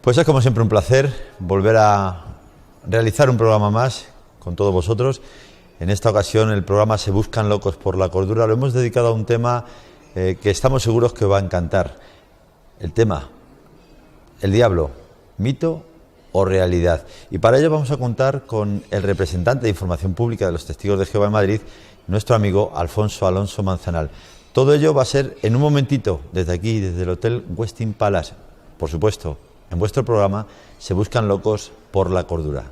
Pues es como siempre un placer volver a realizar un programa más con todos vosotros. En esta ocasión el programa Se Buscan Locos por la Cordura. Lo hemos dedicado a un tema que estamos seguros que os va a encantar. El tema, el diablo, mito o realidad. Y para ello vamos a contar con el representante de Información Pública de los Testigos de Jehová en Madrid, nuestro amigo Alfonso Alonso Manzanal. Todo ello va a ser en un momentito, desde aquí, desde el Hotel Westin Palace. Por supuesto, en vuestro programa Se Buscan Locos por la Cordura.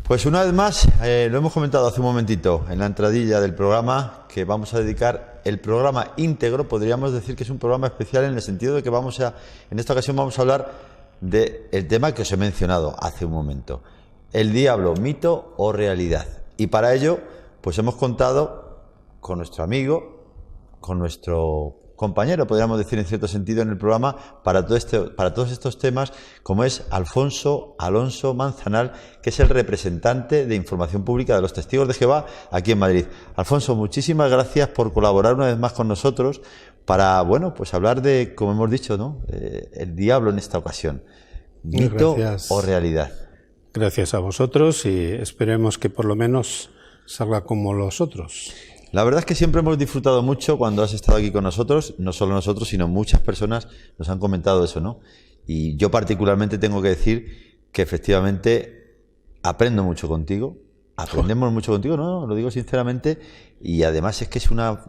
Pues una vez más, lo hemos comentado hace un momentito en la entradilla del programa, que vamos a dedicar el programa íntegro. Podríamos decir que es un programa especial en el sentido de que en esta ocasión vamos a hablar del tema que os he mencionado hace un momento. El diablo, mito o realidad. Y para ello, pues hemos contado con nuestro amigo, con nuestro compañero, podríamos decir en cierto sentido, en el programa para todos estos temas, como es Alfonso Alonso Manzanal, que es el representante de Información Pública de los Testigos de Jehová aquí en Madrid. Alfonso, muchísimas gracias por colaborar una vez más con nosotros para, pues hablar de, como hemos dicho, ¿no? El diablo en esta ocasión. ¿Mito o realidad? Gracias a vosotros y esperemos que por lo menos salga como los otros. La verdad es que siempre hemos disfrutado mucho cuando has estado aquí con nosotros, no solo nosotros, sino muchas personas nos han comentado eso, ¿no? Y yo particularmente tengo que decir que efectivamente aprendo mucho contigo, aprendemos mucho contigo, no, lo digo sinceramente, y además es que es una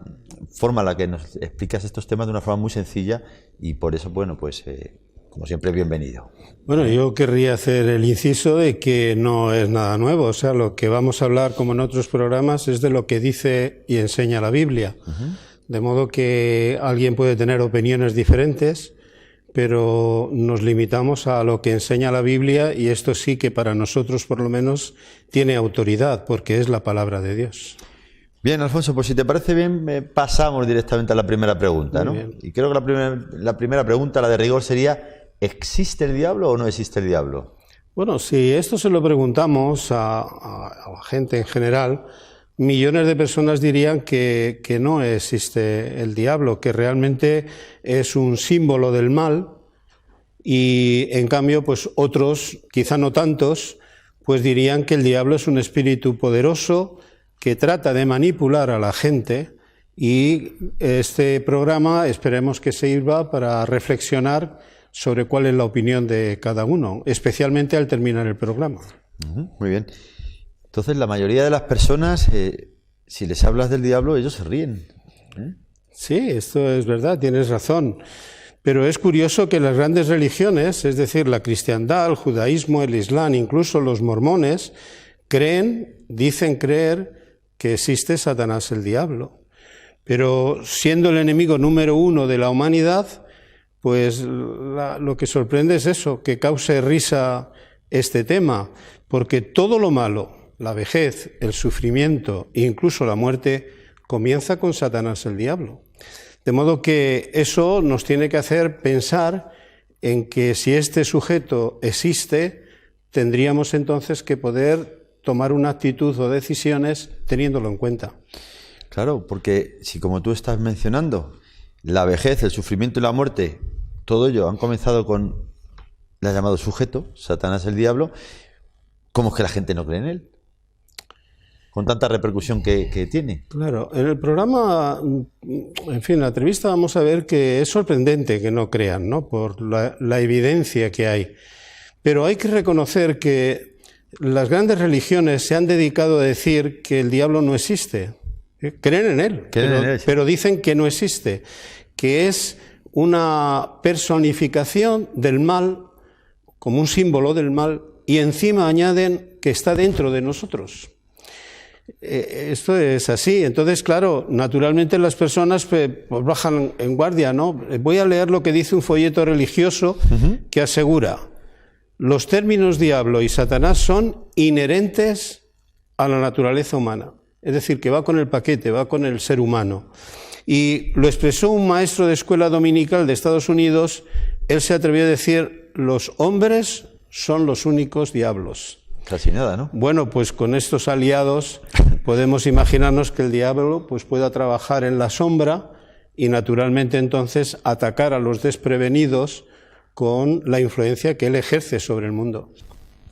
forma en la que nos explicas estos temas de una forma muy sencilla y por eso, como siempre, bienvenido. Bueno, yo querría hacer el inciso de que no es nada nuevo, o sea, lo que vamos a hablar, como en otros programas, es de lo que dice y enseña la Biblia. De modo que alguien puede tener opiniones diferentes, pero nos limitamos a lo que enseña la Biblia y esto sí que para nosotros, por lo menos, tiene autoridad, porque es la palabra de Dios. Bien, Alfonso, pues si te parece bien, pasamos directamente a la primera pregunta, ¿no? Y creo que la primera pregunta, la de rigor, sería: ¿existe el diablo o no existe el diablo? Bueno, si esto se lo preguntamos a la gente en general, millones de personas dirían que no existe el diablo, que realmente es un símbolo del mal, y en cambio, pues otros, quizá no tantos, pues dirían que el diablo es un espíritu poderoso que trata de manipular a la gente, y este programa esperemos que sirva para reflexionar sobre cuál es la opinión de cada uno, especialmente al terminar el programa. Muy bien. Entonces, la mayoría de las personas, si les hablas del diablo, ellos se ríen. Sí, esto es verdad, tienes razón. Pero es curioso que las grandes religiones, es decir, la cristiandad, el judaísmo, el islam, incluso los mormones, dicen creer que existe Satanás, el diablo. Pero siendo el enemigo número uno de la humanidad, pues lo que sorprende es eso, que cause risa este tema, porque todo lo malo, la vejez, el sufrimiento e incluso la muerte, comienza con Satanás, el diablo. De modo que eso nos tiene que hacer pensar en que si este sujeto existe, tendríamos entonces que poder tomar una actitud o decisiones teniéndolo en cuenta. Claro, porque si, como tú estás mencionando, la vejez, el sufrimiento y la muerte, todo ello han comenzado con el llamado sujeto, Satanás, el diablo, ¿cómo es que la gente no cree en él? Con tanta repercusión que tiene. Claro, en el programa, en fin, en la entrevista vamos a ver que es sorprendente que no crean, ¿no? Por la evidencia que hay. Pero hay que reconocer que las grandes religiones se han dedicado a decir que el diablo no existe. Creen en él, pero dicen que no existe, que es una personificación del mal, como un símbolo del mal, y encima añaden que está dentro de nosotros. Esto es así. Entonces, claro, naturalmente las personas pues bajan en guardia, ¿no? Voy a leer lo que dice un folleto religioso que asegura: los términos diablo y Satanás son inherentes a la naturaleza humana. Es decir, que va con el paquete, va con el ser humano. Y lo expresó un maestro de escuela dominical de Estados Unidos. Él se atrevió a decir: los hombres son los únicos diablos. Casi nada, ¿no? Bueno, pues con estos aliados podemos imaginarnos que el diablo pues pueda trabajar en la sombra y naturalmente entonces atacar a los desprevenidos con la influencia que él ejerce sobre el mundo.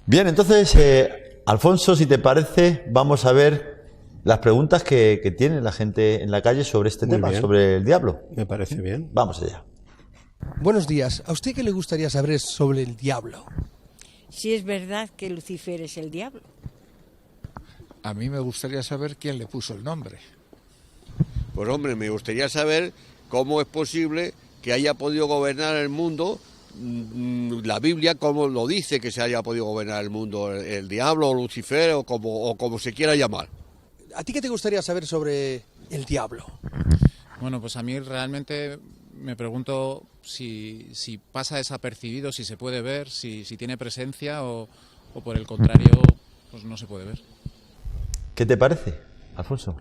Bien, entonces, Alfonso, si te parece, vamos a ver las preguntas que tiene la gente en la calle sobre este tema, sobre el diablo. Me parece bien. Vamos allá. Buenos días. ¿A usted qué le gustaría saber sobre el diablo? Si es verdad que Lucifer es el diablo. A mí me gustaría saber quién le puso el nombre. Pues hombre, me gustaría saber cómo es posible que haya podido gobernar el mundo, la Biblia cómo lo dice que se haya podido gobernar el mundo, el diablo o Lucifer o como se quiera llamar. ¿A ti qué te gustaría saber sobre el diablo? Bueno, pues a mí realmente me pregunto si pasa desapercibido, si se puede ver, si tiene presencia o por el contrario, pues no se puede ver. ¿Qué te parece, Alfonso?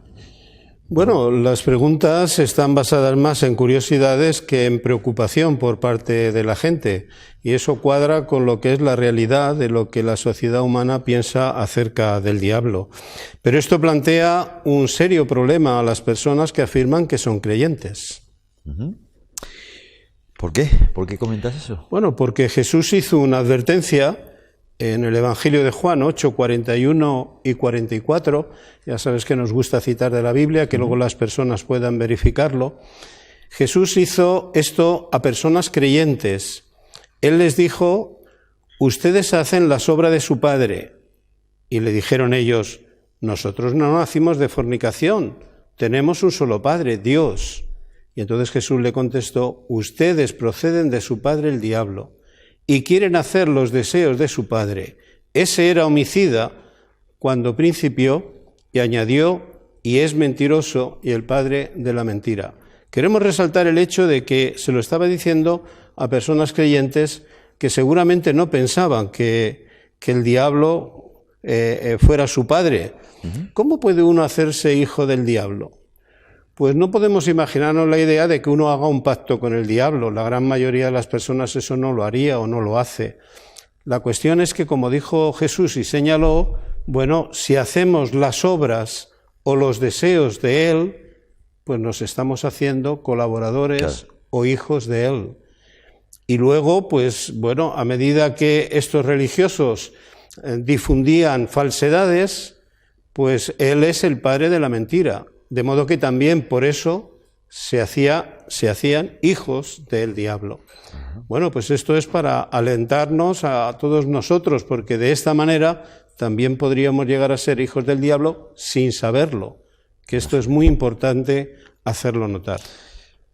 Bueno, las preguntas están basadas más en curiosidades que en preocupación por parte de la gente, y eso cuadra con lo que es la realidad de lo que la sociedad humana piensa acerca del diablo. Pero esto plantea un serio problema a las personas que afirman que son creyentes. ¿Por qué? ¿Por qué comentas eso? Bueno, porque Jesús hizo una advertencia en el Evangelio de Juan 8, 41 y 44, ya sabes que nos gusta citar de la Biblia, que luego las personas puedan verificarlo. Jesús hizo esto a personas creyentes. Él les dijo: ustedes hacen las obras de su padre. Y le dijeron ellos: nosotros no nacimos de fornicación, tenemos un solo padre, Dios. Y entonces Jesús le contestó: ustedes proceden de su padre el diablo y quieren hacer los deseos de su padre. Ese era homicida cuando principió, y añadió: y es mentiroso y el padre de la mentira. Queremos resaltar el hecho de que se lo estaba diciendo a personas creyentes que seguramente no pensaban que el diablo fuera su padre. ¿Cómo puede uno hacerse hijo del diablo? Pues no podemos imaginarnos la idea de que uno haga un pacto con el diablo. La gran mayoría de las personas eso no lo haría o no lo hace. La cuestión es que, como dijo Jesús y señaló, bueno, si hacemos las obras o los deseos de Él, pues nos estamos haciendo colaboradores o hijos de Él. Y luego, pues bueno, a medida que estos religiosos difundían falsedades, pues Él es el padre de la mentira. De modo que también por eso se hacían hijos del diablo. Bueno, pues esto es para alentarnos a todos nosotros, porque de esta manera también podríamos llegar a ser hijos del diablo sin saberlo, que esto es muy importante hacerlo notar.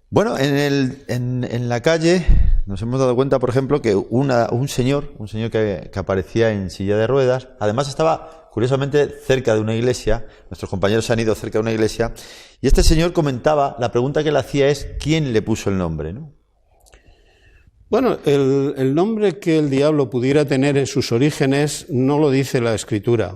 Bueno, en la calle nos hemos dado cuenta, por ejemplo, que un señor que aparecía en silla de ruedas, además estaba curiosamente cerca de una iglesia. Nuestros compañeros se han ido cerca de una iglesia, y este señor comentaba, la pregunta que le hacía es: ¿quién le puso el nombre, ¿no? Bueno, el nombre que el diablo pudiera tener en sus orígenes no lo dice la Escritura,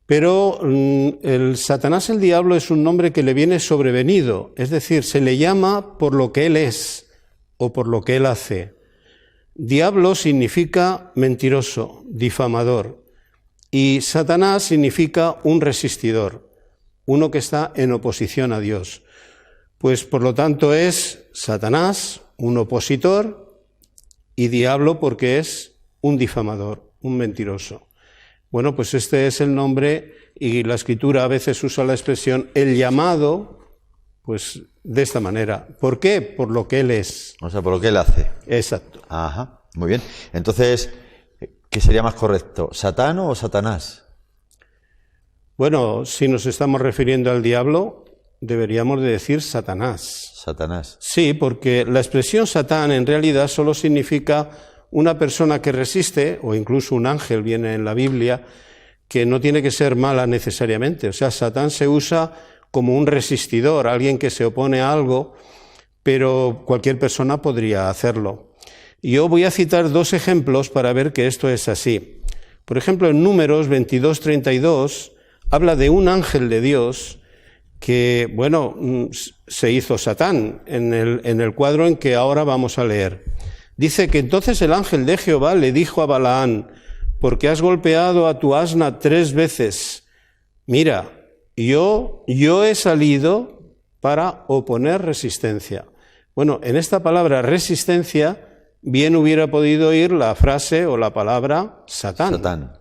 pero el Satanás, el diablo, es un nombre que le viene sobrevenido, es decir, se le llama por lo que él es o por lo que él hace. Diablo significa mentiroso, difamador, y Satanás significa un resistidor, uno que está en oposición a Dios. Pues por lo tanto es Satanás, un opositor, y diablo porque es un difamador, un mentiroso. Bueno, pues este es el nombre, y la Escritura a veces usa la expresión el llamado, pues de esta manera. ¿Por qué? Por lo que él es. O sea, por lo que él hace. Exacto. Ajá, muy bien. Entonces, ¿qué sería más correcto? ¿Satán o Satanás? Bueno, si nos estamos refiriendo al diablo, deberíamos de decir Satanás. Satanás. Sí, porque la expresión Satán en realidad solo significa una persona que resiste, o incluso un ángel viene en la Biblia, que no tiene que ser mala necesariamente. O sea, Satán se usa como un resistidor, alguien que se opone a algo, pero cualquier persona podría hacerlo. Yo voy a citar 2 ejemplos para ver que esto es así. Por ejemplo, en Números 22:32 habla de un ángel de Dios que, bueno, se hizo Satán en el cuadro en que ahora vamos a leer. Dice que entonces el ángel de Jehová le dijo a Balaán: porque has golpeado a tu asna 3 veces. Mira, yo he salido para oponer resistencia. Bueno, en esta palabra resistencia bien hubiera podido ir la frase o la palabra Satán. Satán.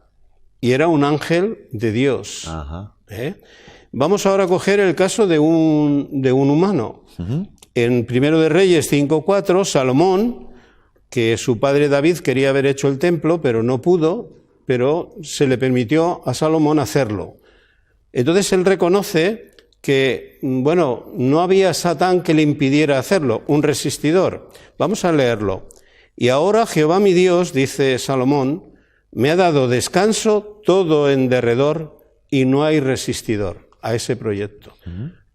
Y era un ángel de Dios. Ajá. Vamos ahora a coger el caso de un humano. En Primero de Reyes 5:4, Salomón, que su padre David quería haber hecho el templo, pero no pudo, pero se le permitió a Salomón hacerlo. Entonces él reconoce que, bueno, no había Satán que le impidiera hacerlo, un resistidor. Vamos a leerlo. Y ahora Jehová mi Dios, dice Salomón, me ha dado descanso todo en derredor y no hay resistidor a ese proyecto.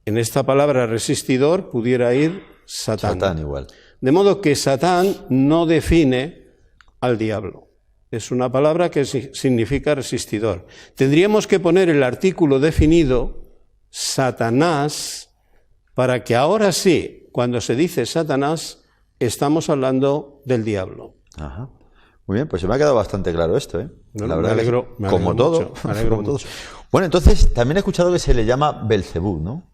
En esta palabra resistidor pudiera ir Satán. Satán igual. De modo que Satán no define al diablo. Es una palabra que significa resistidor. Tendríamos que poner el artículo definido Satanás para que ahora sí, cuando se dice Satanás, estamos hablando del diablo. Ajá. Muy bien, pues se me ha quedado bastante claro esto, ¿eh? No, la verdad me alegro, que como todo, mucho, me alegro como mucho. todos. Bueno, entonces también he escuchado que se le llama Belcebú, ¿no?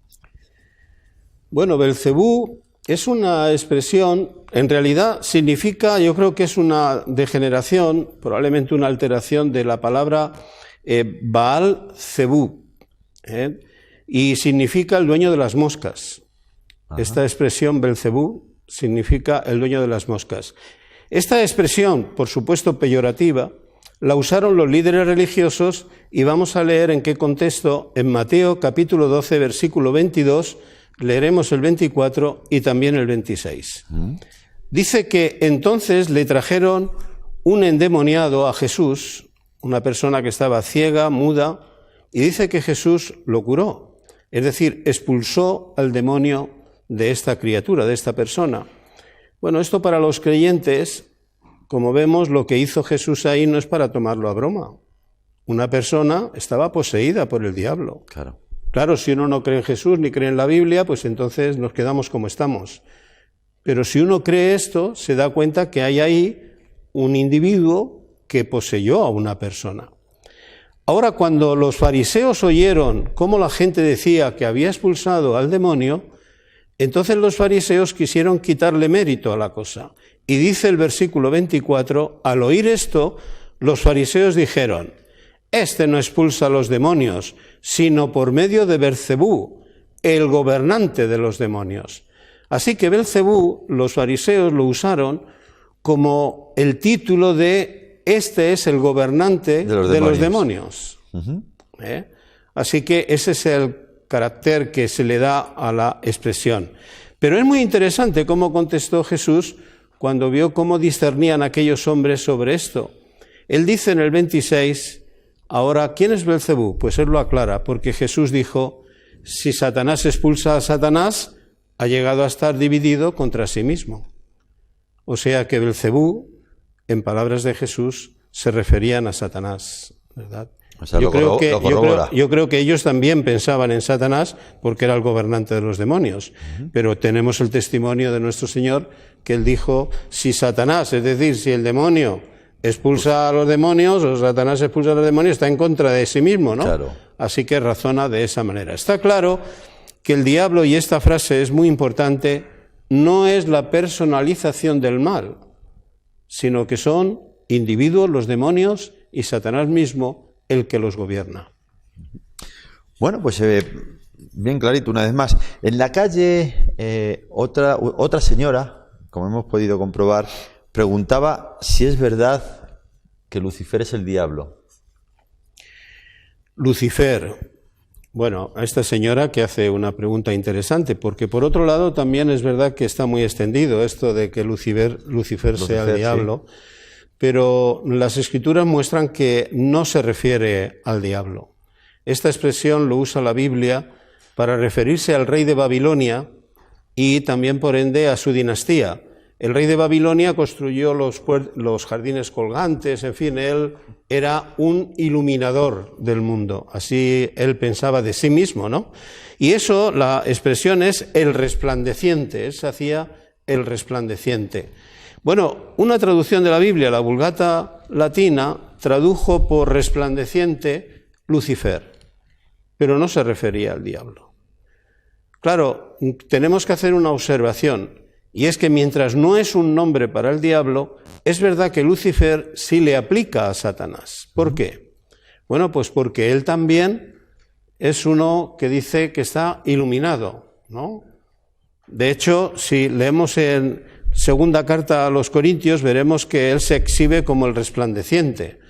Bueno, Belcebú es una expresión, en realidad significa, yo creo que es una degeneración, probablemente una alteración de la palabra Baal-Zebú, y significa el dueño de las moscas. Ajá. Esta expresión Belcebú significa el dueño de las moscas. Esta expresión, por supuesto peyorativa, la usaron los líderes religiosos y vamos a leer en qué contexto en Mateo capítulo 12, versículo 22, leeremos el 24 y también el 26. Dice que entonces le trajeron un endemoniado a Jesús, una persona que estaba ciega, muda, y dice que Jesús lo curó, es decir, expulsó al demonio de esta criatura, de esta persona. Bueno, esto para los creyentes, como vemos, lo que hizo Jesús ahí no es para tomarlo a broma. Una persona estaba poseída por el diablo. Claro, si uno no cree en Jesús ni cree en la Biblia, pues entonces nos quedamos como estamos. Pero si uno cree esto, se da cuenta que hay ahí un individuo que poseyó a una persona. Ahora, cuando los fariseos oyeron cómo la gente decía que había expulsado al demonio, entonces los fariseos quisieron quitarle mérito a la cosa. Y dice el versículo 24, al oír esto, los fariseos dijeron, este no expulsa a los demonios, sino por medio de Belcebú, el gobernante de los demonios. Así que Belcebú, los fariseos lo usaron como el título de este es el gobernante de los demonios. Así que ese es el carácter que se le da a la expresión. Pero es muy interesante cómo contestó Jesús cuando vio cómo discernían aquellos hombres sobre esto. Él dice en el 26, ahora, ¿quién es Belcebú? Pues él lo aclara, porque Jesús dijo, si Satanás expulsa a Satanás, ha llegado a estar dividido contra sí mismo. O sea que Belcebú, en palabras de Jesús, se referían a Satanás, ¿verdad? O sea, yo creo que ellos también pensaban en Satanás porque era el gobernante de los demonios. Pero tenemos el testimonio de nuestro Señor que Él dijo, si Satanás, es decir, si el demonio expulsa a los demonios o Satanás expulsa a los demonios, está en contra de sí mismo, ¿no? Claro. Así que razona de esa manera. Está claro que el diablo, y esta frase es muy importante, no es la personalización del mal, sino que son individuos, los demonios, y Satanás mismo el que los gobierna. Bueno, pues bien clarito una vez más. En la calle, otra señora, como hemos podido comprobar, preguntaba si es verdad que Lucifer es el diablo. Lucifer, Bueno, a esta señora que hace una pregunta interesante, porque por otro lado también es verdad que está muy extendido esto de que Lucifer sea el diablo, sí. Pero las Escrituras muestran que no se refiere al diablo. Esta expresión lo usa la Biblia para referirse al rey de Babilonia y también por ende a su dinastía. El rey de Babilonia construyó los jardines colgantes, en fin, él era un iluminador del mundo, así él pensaba de sí mismo, ¿no? Y eso, la expresión es el resplandeciente, él se hacía el resplandeciente. Bueno, una traducción de la Biblia, la Vulgata latina, tradujo por resplandeciente Lucifer, pero no se refería al diablo. Claro, tenemos que hacer una observación. Y es que mientras no es un nombre para el diablo, es verdad que Lucifer sí le aplica a Satanás. ¿Por qué? Bueno, pues porque él también es uno que dice que está iluminado, ¿no? De hecho, si leemos en segunda carta a los Corintios, veremos que él se exhibe como el resplandeciente.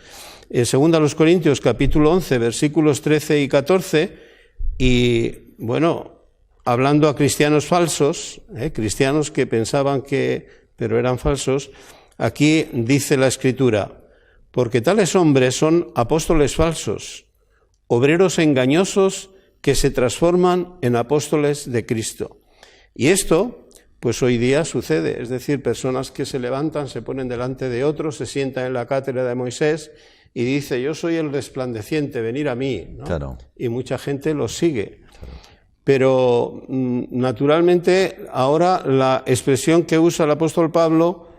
En segunda a los Corintios, capítulo 11, versículos 13 y 14, y bueno, hablando a cristianos falsos, cristianos que pensaban pero eran falsos, aquí dice la Escritura, porque tales hombres son apóstoles falsos, obreros engañosos que se transforman en apóstoles de Cristo. Y esto, pues hoy día sucede, es decir, personas que se levantan, se ponen delante de otros, se sientan en la cátedra de Moisés y dice, yo soy el resplandeciente, venid a mí, ¿no? Claro. Y mucha gente los sigue. Claro. Pero naturalmente ahora la expresión que usa el apóstol Pablo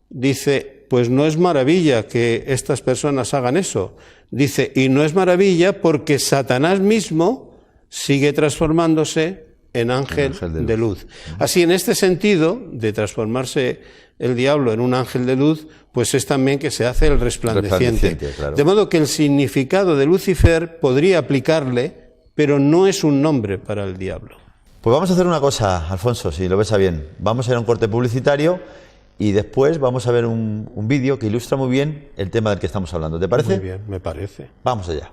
dice, pues no es maravilla que estas personas hagan eso. Dice, y no es maravilla porque Satanás mismo sigue transformándose en ángel de luz. Así, en este sentido, de transformarse el diablo en un ángel de luz, pues es también que se hace el resplandeciente. Claro. De modo que el significado de Lucifer podría aplicarle, pero no es un nombre para el diablo. Pues vamos a hacer una cosa, Alfonso, si lo ves a bien. Vamos a ir a un corte publicitario y después vamos a ver un vídeo que ilustra muy bien el tema del que estamos hablando. ¿Te parece? Muy bien, me parece. Vamos allá.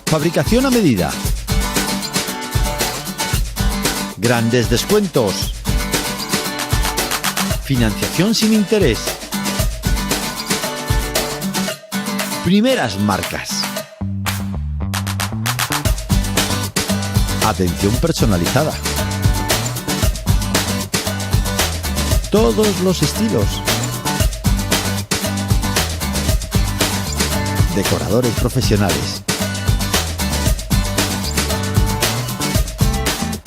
Fabricación a medida. Grandes descuentos. Financiación sin interés. Primeras marcas. Atención personalizada. todos los estilos. Decoradores profesionales.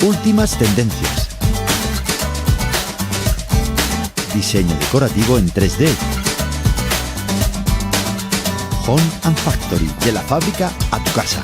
Últimas tendencias. Diseño decorativo en 3D. Home and Factory, de la fábrica a tu casa.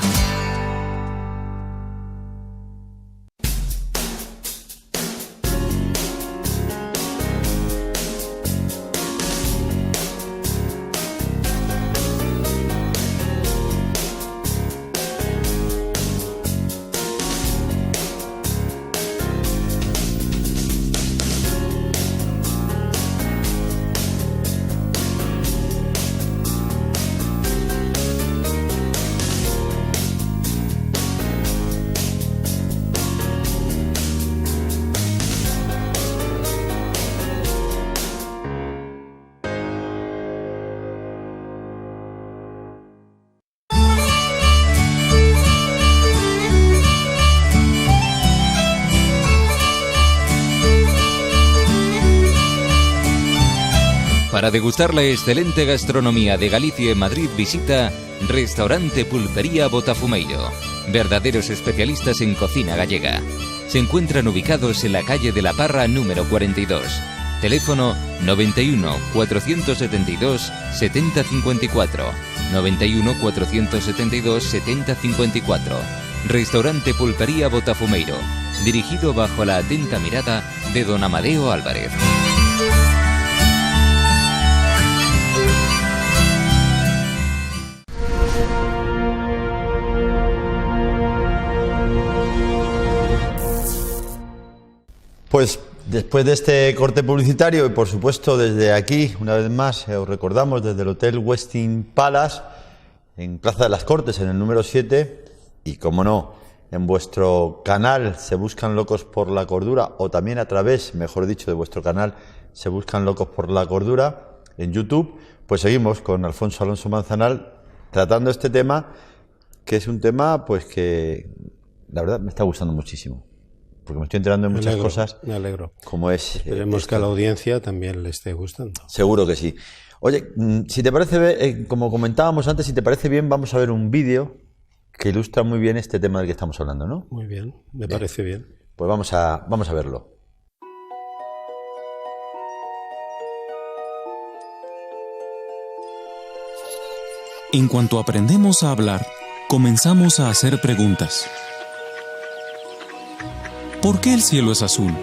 Para degustar la excelente gastronomía de Galicia y Madrid, visita Restaurante Pulpería Botafumeiro, verdaderos especialistas en cocina gallega. Se encuentran ubicados en la calle de la Parra número 42. Teléfono 91 472 7054. 91 472 7054. Restaurante Pulpería Botafumeiro, dirigido bajo la atenta mirada de don Amadeo Álvarez. Pues después de este corte publicitario y por supuesto desde aquí, una vez más, os recordamos desde el Hotel Westin Palace, en Plaza de las Cortes, en el número 7, y como no, en vuestro canal Se Buscan Locos por la Cordura, o también a través, mejor dicho, de vuestro canal Se Buscan Locos por la Cordura, en YouTube, pues seguimos con Alfonso Alonso Manzanal tratando este tema, que es un tema pues que la verdad me está gustando muchísimo. Porque me estoy enterando de muchas cosas. Me alegro. Como es. Esperemos que a la audiencia también le esté gustando. Seguro que sí. Oye, si te parece, como comentábamos antes, si te parece bien, vamos a ver un vídeo que ilustra muy bien este tema del que estamos hablando, ¿no? Muy bien, me parece bien. Pues vamos a verlo. En cuanto aprendemos a hablar, comenzamos a hacer preguntas. ¿Por qué el cielo es azul?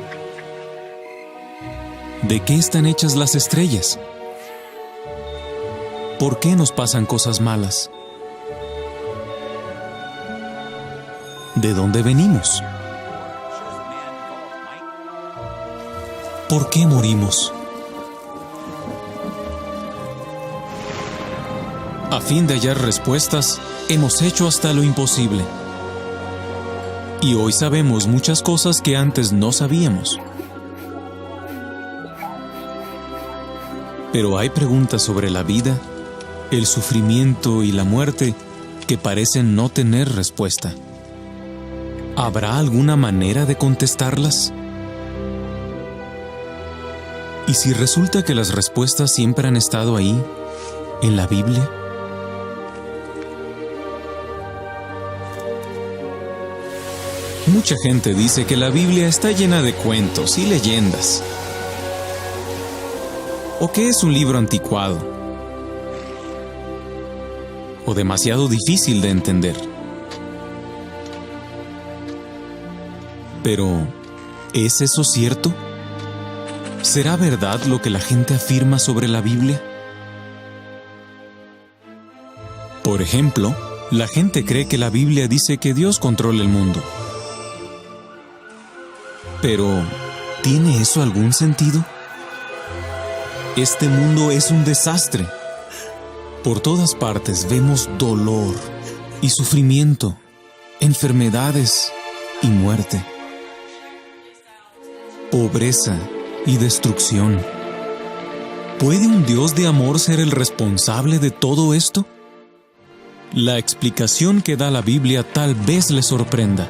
¿De qué están hechas las estrellas? ¿Por qué nos pasan cosas malas? ¿De dónde venimos? ¿Por qué morimos? A fin de hallar respuestas, hemos hecho hasta lo imposible. Y hoy sabemos muchas cosas que antes no sabíamos. Pero hay preguntas sobre la vida, el sufrimiento y la muerte que parecen no tener respuesta. ¿Habrá alguna manera de contestarlas? ¿Y si resulta que las respuestas siempre han estado ahí, en la Biblia? Mucha gente dice que la Biblia está llena de cuentos y leyendas, o que es un libro anticuado, o demasiado difícil de entender. Pero, ¿es eso cierto? ¿Será verdad lo que la gente afirma sobre la Biblia? Por ejemplo, la gente cree que la Biblia dice que Dios controla el mundo. Pero, ¿tiene eso algún sentido? Este mundo es un desastre. Por todas partes vemos dolor y sufrimiento, enfermedades y muerte, pobreza y destrucción. ¿Puede un Dios de amor ser el responsable de todo esto? La explicación que da la Biblia tal vez le sorprenda.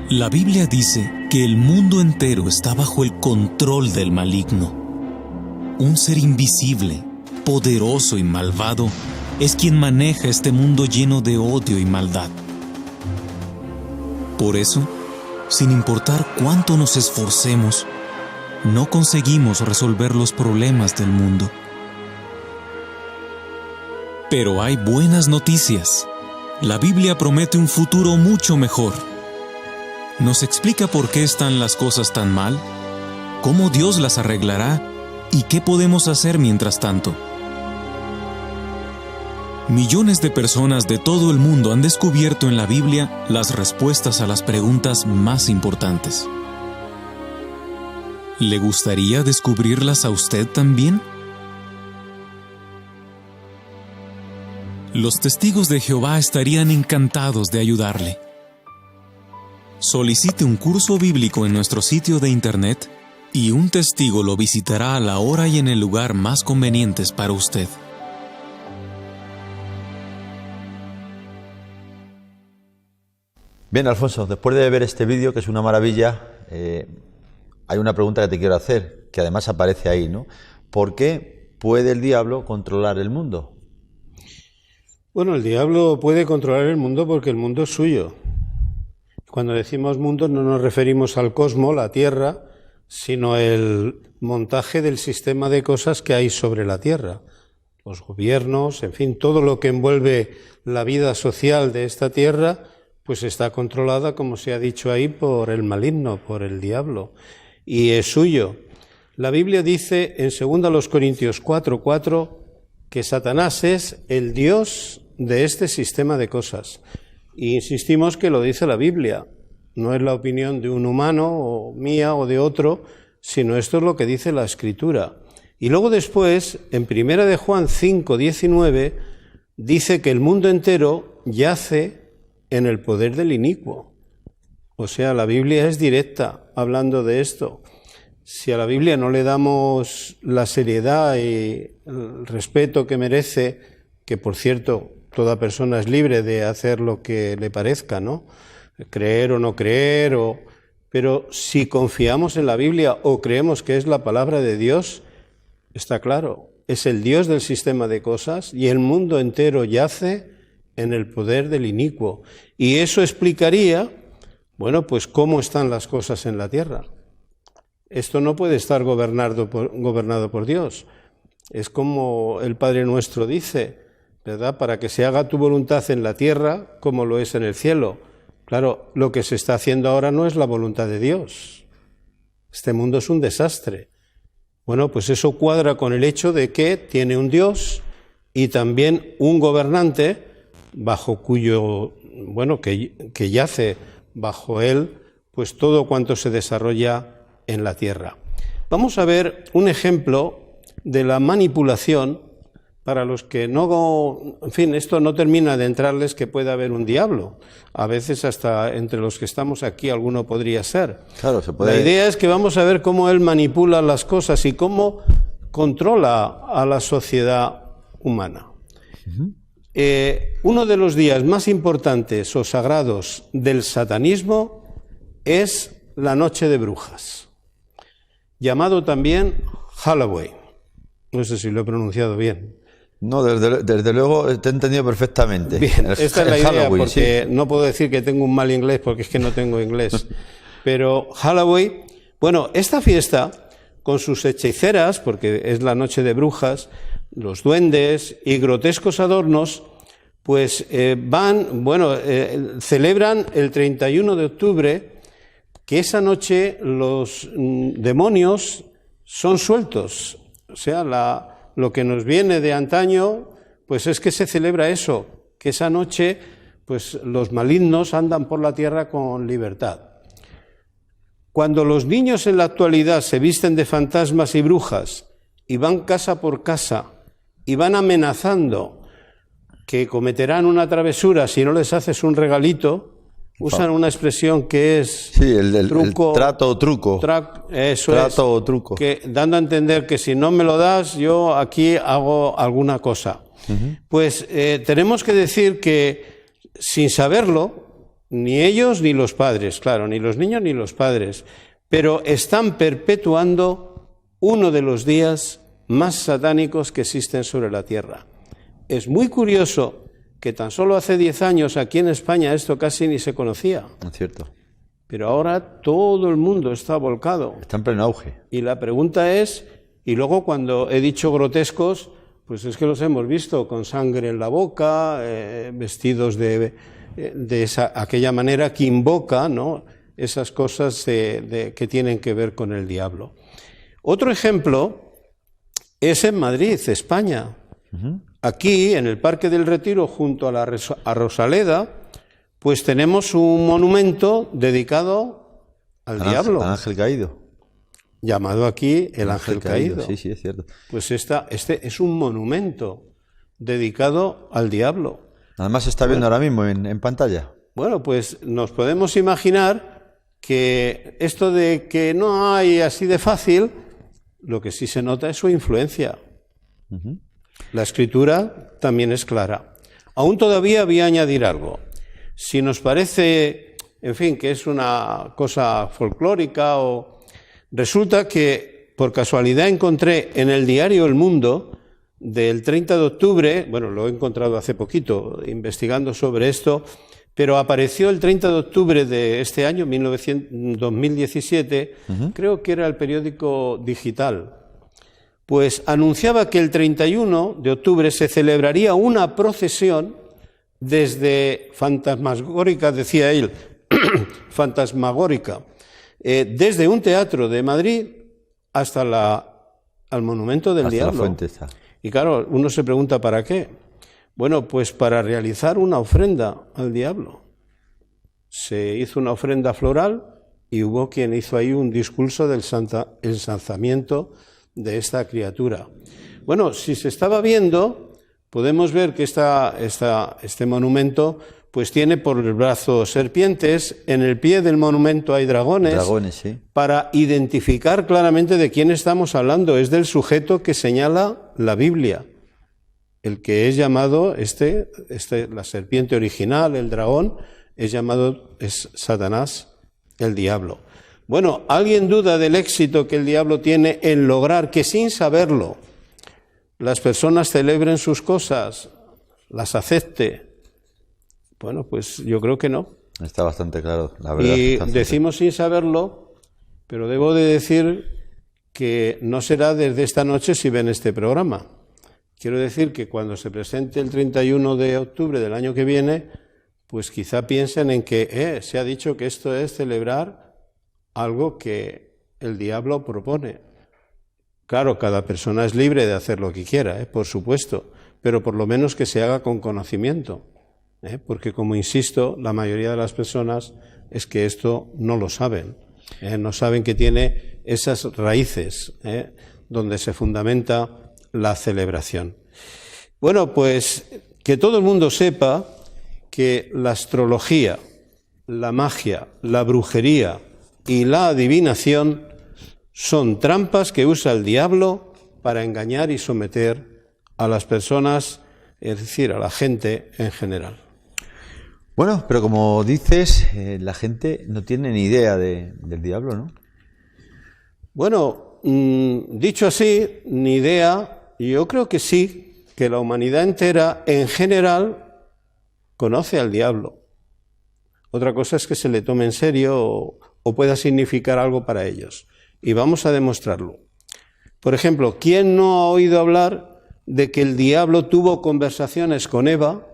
La Biblia dice que el mundo entero está bajo el control del maligno. Un ser invisible, poderoso y malvado es quien maneja este mundo lleno de odio y maldad. Por eso, sin importar cuánto nos esforcemos, no conseguimos resolver los problemas del mundo. Pero hay buenas noticias. La Biblia promete un futuro mucho mejor. Nos explica por qué están las cosas tan mal, cómo Dios las arreglará y qué podemos hacer mientras tanto. Millones de personas de todo el mundo han descubierto en la Biblia las respuestas a las preguntas más importantes. ¿Le gustaría descubrirlas a usted también? Los testigos de Jehová estarían encantados de ayudarle. Solicite un curso bíblico en nuestro sitio de internet y un testigo lo visitará a la hora y en el lugar más convenientes para usted. Bien, Alfonso, después de ver este vídeo, que es una maravilla, hay una pregunta que te quiero hacer, que además aparece ahí, ¿no? ¿Por qué puede el diablo controlar el mundo? Bueno, el diablo puede controlar el mundo porque el mundo es suyo. Cuando decimos mundo no nos referimos al cosmos, la Tierra, sino el montaje del sistema de cosas que hay sobre la Tierra. Los gobiernos, en fin, todo lo que envuelve la vida social de esta Tierra, pues está controlada, como se ha dicho ahí, por el maligno, por el diablo, y es suyo. La Biblia dice en 2 Corintios 4:4 que Satanás es el Dios de este sistema de cosas. Y insistimos que lo dice la Biblia, no es la opinión de un humano o mía o de otro, sino esto es lo que dice la Escritura. Y luego después, en 1 de Juan 5:19, dice que el mundo entero yace en el poder del inicuo. O sea, la Biblia es directa hablando de esto. Si a la Biblia no le damos la seriedad y el respeto que merece, que por cierto, toda persona es libre de hacer lo que le parezca, ¿no? Creer o no creer, pero si confiamos en la Biblia o creemos que es la palabra de Dios, está claro, es el Dios del sistema de cosas y el mundo entero yace en el poder del inicuo. Y eso explicaría, bueno, pues cómo están las cosas en la tierra. Esto no puede estar gobernado por Dios. Es como el Padre Nuestro dice, ¿verdad? Para que se haga tu voluntad en la tierra como lo es en el cielo. Claro, lo que se está haciendo ahora no es la voluntad de Dios. Este mundo es un desastre. Bueno, pues eso cuadra con el hecho de que tiene un Dios y también un gobernante bajo cuyo, bueno, que yace bajo él, pues todo cuanto se desarrolla en la tierra. Vamos a ver un ejemplo de la manipulación para los que no, en fin, esto no termina de entrarles que pueda haber un diablo. A veces hasta entre los que estamos aquí alguno podría ser. Claro, se puede. La idea es que vamos a ver cómo él manipula las cosas y cómo controla a la sociedad humana. Uno de los días más importantes o sagrados del satanismo es la Noche de Brujas, llamado también Halloween. No sé si lo he pronunciado bien. No, desde luego te he entendido perfectamente. Bien, esta es la idea, Halloween, porque sí. no puedo decir que tengo un mal inglés porque es que no tengo inglés. Pero Halloween, bueno, esta fiesta, con sus hechiceras, porque es la Noche de Brujas, los duendes y grotescos adornos, pues celebran el 31 de octubre, que esa noche los demonios son sueltos. O sea, lo que nos viene de antaño, pues es que se celebra eso, que esa noche pues los malignos andan por la tierra con libertad. Cuando los niños en la actualidad se visten de fantasmas y brujas y van casa por casa y van amenazando que cometerán una travesura si no les haces un regalito, usan una expresión que es truco, el trato o truco. Eso trato es, o truco. Que, dando a entender que si no me lo das, yo aquí hago alguna cosa. Pues tenemos que decir que, sin saberlo, Ni ellos ni los padres, claro, ni los niños ni los padres, pero están perpetuando uno de los días más satánicos que existen sobre la tierra. Es muy curioso que tan solo hace 10 años aquí en España esto casi ni se conocía. Es cierto. Pero ahora todo el mundo está volcado. Está en pleno auge. Y la pregunta es, y luego cuando he dicho grotescos, pues es que los hemos visto con sangre en la boca, vestidos de aquella manera que invoca, ¿no?, esas cosas que tienen que ver con el diablo. Otro ejemplo es en Madrid, España. Aquí, en el Parque del Retiro, junto a Rosaleda, pues tenemos un monumento dedicado al diablo. Al ángel caído. Llamado aquí el ángel caído. Sí, sí, es cierto. Pues este es un monumento dedicado al diablo. Además se está viendo ahora mismo en pantalla. Bueno, pues nos podemos imaginar que esto de que no hay así de fácil, lo que sí se nota es su influencia. La escritura también es clara. Aún todavía voy a añadir algo. Si nos parece, en fin, que es una cosa folclórica o... Resulta que por casualidad encontré en el diario El Mundo del 30 de octubre, bueno, lo he encontrado hace poquito investigando sobre esto, pero apareció el 30 de octubre de este año, 2017, creo que era el periódico digital, pues anunciaba que el 31 de octubre se celebraría una procesión desde fantasmagórica, decía él, fantasmagórica, desde un teatro de Madrid hasta al monumento del diablo. La fuente está. Y claro, uno se pregunta ¿para qué? Bueno, pues para realizar una ofrenda al diablo. Se hizo una ofrenda floral y hubo quien hizo ahí un discurso del ensalzamiento de esta criatura. Bueno, si se estaba viendo, podemos ver que este monumento pues tiene por el brazo serpientes, en el pie del monumento hay dragones, sí, para identificar claramente de quién estamos hablando. Es del sujeto que señala la Biblia, el que es llamado, la serpiente original, el dragón, es Satanás, el diablo. Bueno, ¿alguien duda del éxito que el diablo tiene en lograr que sin saberlo las personas celebren sus cosas, las acepte? Bueno, pues yo creo que no. Está bastante claro, la verdad. Y decimos sin saberlo, pero debo de decir que no será desde esta noche si ven este programa. Quiero decir que cuando se presente el 31 de octubre del año que viene, pues quizá piensen en que se ha dicho que esto es celebrar algo que el diablo propone. Claro, cada persona es libre de hacer lo que quiera, por supuesto, pero por lo menos que se haga con conocimiento. Porque, como insisto, la mayoría de las personas es que esto no lo saben, no saben que tiene esas raíces donde se fundamenta la celebración. Bueno, pues que todo el mundo sepa que la astrología, la magia, la brujería y la adivinación son trampas que usa el diablo para engañar y someter a las personas, es decir, a la gente en general. Bueno, pero como dices, la gente no tiene ni idea del diablo, ¿no? Bueno, dicho así, ni idea, yo creo que sí, que la humanidad entera en general conoce al diablo. Otra cosa es que se le tome en serio o pueda significar algo para ellos. Y vamos a demostrarlo. Por ejemplo, ¿quién no ha oído hablar de que el diablo tuvo conversaciones con Eva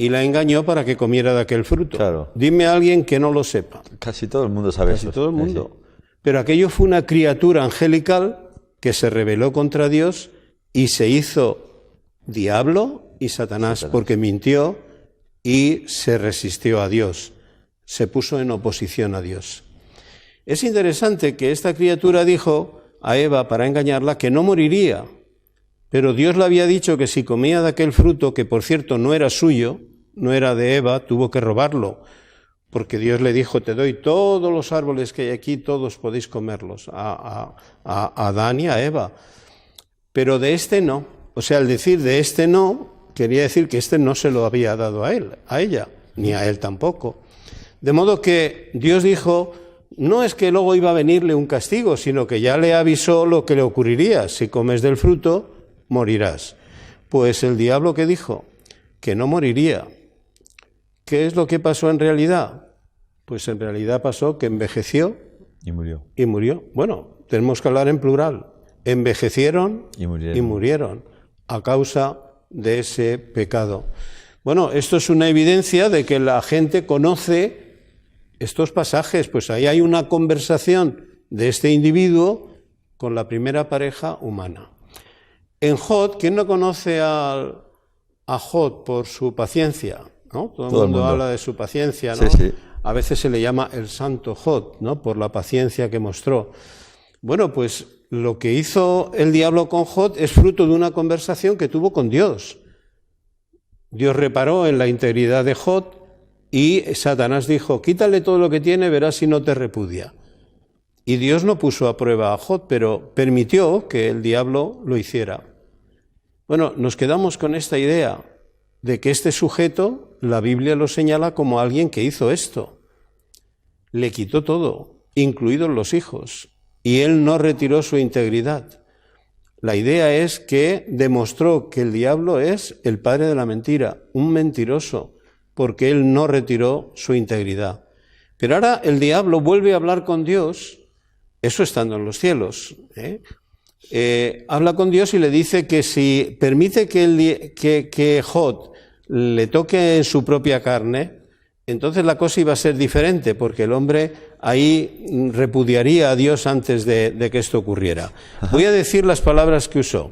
y la engañó para que comiera de aquel fruto? Claro. Dime a alguien que no lo sepa. Casi todo el mundo sabe eso. Casi todo el mundo. Pero aquello fue una criatura angelical que se rebeló contra Dios y se hizo diablo y Satanás, porque mintió y se resistió a Dios. Se puso en oposición a Dios. Es interesante que esta criatura dijo a Eva, para engañarla, que no moriría. Pero Dios le había dicho que si comía de aquel fruto, que por cierto no era suyo, no era de Eva, tuvo que robarlo. Porque Dios le dijo, te doy todos los árboles que hay aquí, todos podéis comerlos, a Adán y a Eva. Pero de este no. O sea, al decir de este no, quería decir que este no se lo había dado a él, a ella. ni a él tampoco. De modo que Dios dijo, no es que luego iba a venirle un castigo, sino que ya le avisó lo que le ocurriría. Si comes del fruto, morirás. Pues el diablo, ¿qué dijo? Que no moriría. ¿Qué es lo que pasó en realidad? Pues en realidad pasó que envejeció y murió. Y murió. Bueno, tenemos que hablar en plural. Envejecieron y murieron a causa de ese pecado. Bueno, esto es una evidencia de que la gente conoce estos pasajes, pues ahí hay una conversación de este individuo con la primera pareja humana. En Job, ¿quién no conoce a Job por su paciencia? ¿No? Todo el mundo habla de su paciencia, ¿no? Sí. A veces se le llama el santo Job, ¿no? Por la paciencia que mostró. Bueno, pues lo que hizo el diablo con Job es fruto de una conversación que tuvo con Dios. Dios reparó en la integridad de Job y Satanás dijo, quítale todo lo que tiene, verás si no te repudia. Y Dios no puso a prueba a Job, pero permitió que el diablo lo hiciera. Bueno, nos quedamos con esta idea de que este sujeto, la Biblia lo señala como alguien que hizo esto. Le quitó todo, incluidos los hijos, y él no retiró su integridad. La idea es que demostró que el diablo es el padre de la mentira, un mentiroso, porque él no retiró su integridad. Pero ahora el diablo vuelve a hablar con Dios, eso estando en los cielos, habla con Dios y le dice que si permite que Job le toque en su propia carne, entonces la cosa iba a ser diferente, porque el hombre ahí repudiaría a Dios antes de que esto ocurriera. Voy a decir las palabras que usó.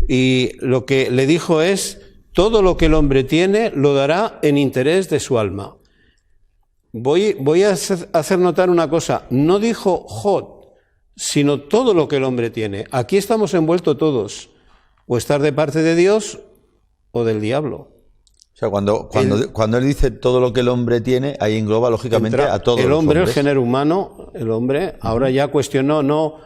Y lo que le dijo es, todo lo que el hombre tiene lo dará en interés de su alma. Voy a hacer notar una cosa, no dijo Job, sino todo lo que el hombre tiene. Aquí estamos envueltos todos, o estar de parte de Dios o del diablo. O sea, cuando él dice todo lo que el hombre tiene, ahí engloba lógicamente a todos el hombre, los hombres. El género humano, el hombre, ahora ya cuestionó,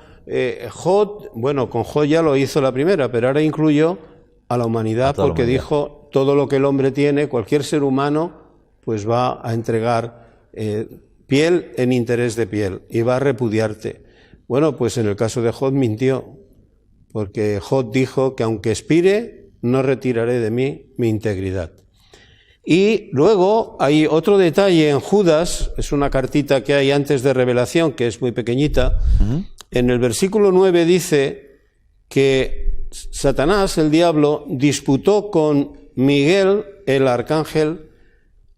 Job, bueno, con Job ya lo hizo la primera, pero ahora incluyó a la humanidad porque dijo todo lo que el hombre tiene, cualquier ser humano, pues va a entregar piel en interés de piel y va a repudiarte. Bueno, pues en el caso de Job mintió, porque Job dijo que aunque expire, no retiraré de mí mi integridad. Y luego hay otro detalle en Judas, es una cartita que hay antes de Revelación, que es muy pequeñita. En el versículo 9 dice que Satanás, el diablo, disputó con Miguel, el arcángel,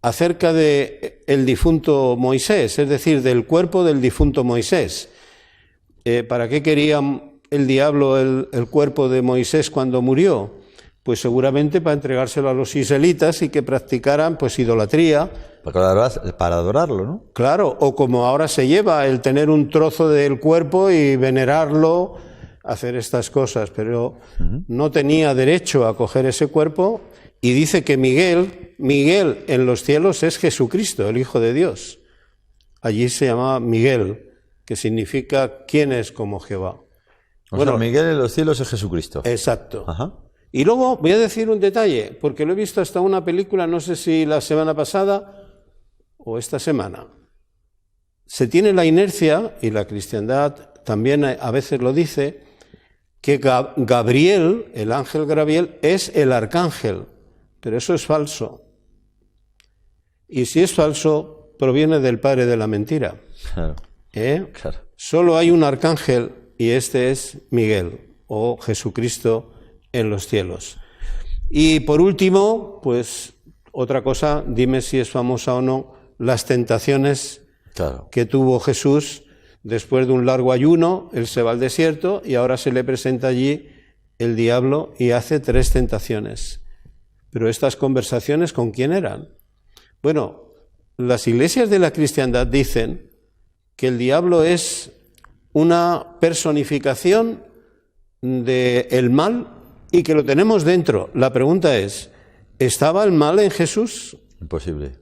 acerca de el difunto Moisés, es decir, del cuerpo del difunto Moisés. ¿Para qué quería el diablo el cuerpo de Moisés cuando murió? Pues seguramente para entregárselo a los israelitas y que practicaran pues idolatría. Para adorarlo, ¿no? Claro, o como ahora se lleva el tener un trozo del cuerpo y venerarlo, hacer estas cosas, pero no tenía derecho a coger ese cuerpo. Y dice que Miguel en los cielos es Jesucristo, el Hijo de Dios. Allí se llamaba Miguel, que significa ¿quién es como Jehová? Bueno, Miguel en los cielos es Jesucristo. Exacto. Ajá. Y luego voy a decir un detalle, porque lo he visto hasta una película, no sé si la semana pasada o esta semana. Se tiene la inercia, y la cristiandad también a veces lo dice, que Gabriel, el ángel Gabriel, es el arcángel, pero eso es falso. Y si es falso, proviene del padre de la mentira. Claro. Claro. Solo hay un arcángel y este es Miguel, o Jesucristo en los cielos. Y por último, pues otra cosa, dime si es famosa o no, las tentaciones que tuvo Jesús después de un largo ayuno. Él se va al desierto y ahora se le presenta allí el diablo y hace 3 tentaciones. Pero estas conversaciones, ¿con quién eran? Bueno, las iglesias de la cristiandad dicen que el diablo es una personificación del mal y que lo tenemos dentro. La pregunta es, ¿estaba el mal en Jesús? Imposible.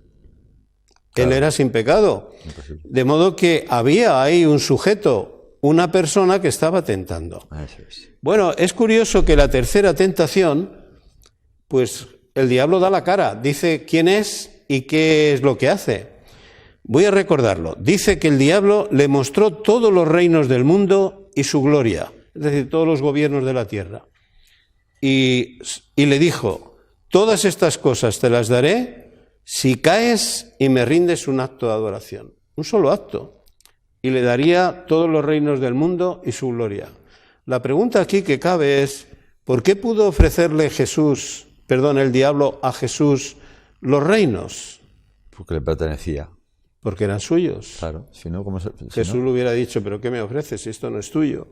Él era sin pecado. Imposible. De modo que había ahí un sujeto, una persona que estaba tentando. Eso es. Bueno, es curioso que la tercera tentación, pues el diablo da la cara, dice quién es ¿Y qué es lo que hace? Voy a recordarlo. Dice que el diablo le mostró todos los reinos del mundo y su gloria, es decir, todos los gobiernos de la tierra. Y le dijo, todas estas cosas te las daré si caes y me rindes un acto de adoración. Un solo acto. Y le daría todos los reinos del mundo y su gloria. La pregunta aquí que cabe es, ¿por qué pudo ofrecerle el diablo a Jesús los reinos? Porque le pertenecía. Porque eran suyos. Claro, si no, ¿cómo Jesús le hubiera dicho, ¿pero qué me ofreces si esto no es tuyo?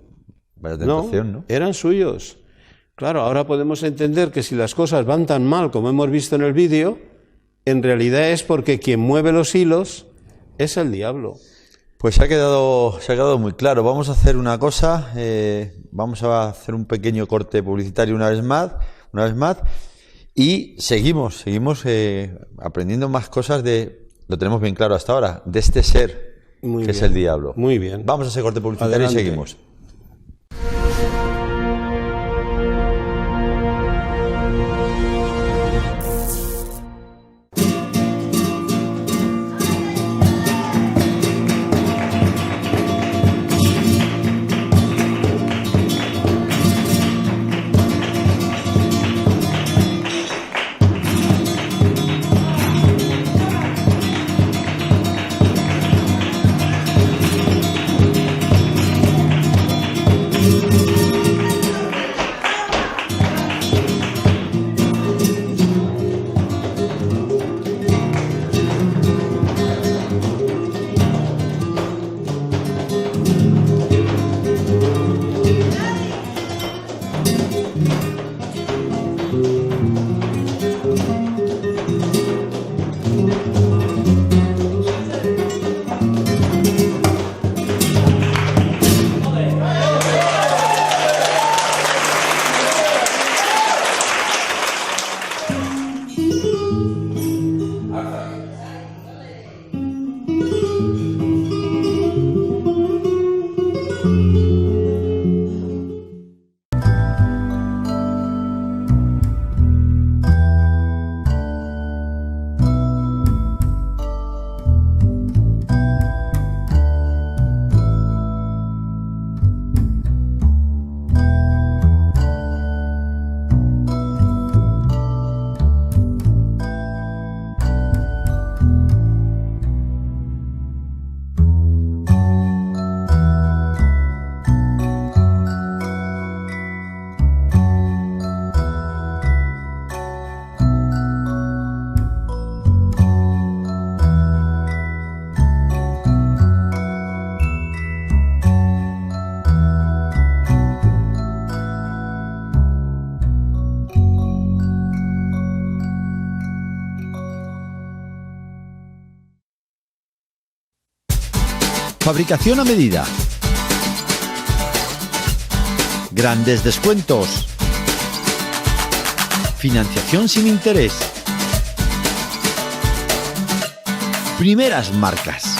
Vaya tentación, ¿no? Eran suyos. Claro, ahora podemos entender que si las cosas van tan mal como hemos visto en el vídeo, en realidad es porque quien mueve los hilos es el diablo. Pues se ha quedado muy claro. Vamos a hacer una cosa, vamos a hacer un pequeño corte publicitario una vez más, y seguimos aprendiendo más cosas lo tenemos bien claro hasta ahora, de este ser que es el diablo. Muy bien. Vamos a ese corte publicitario. Adelante. Y seguimos. Fabricación a medida. Grandes descuentos. Financiación sin interés. Primeras marcas.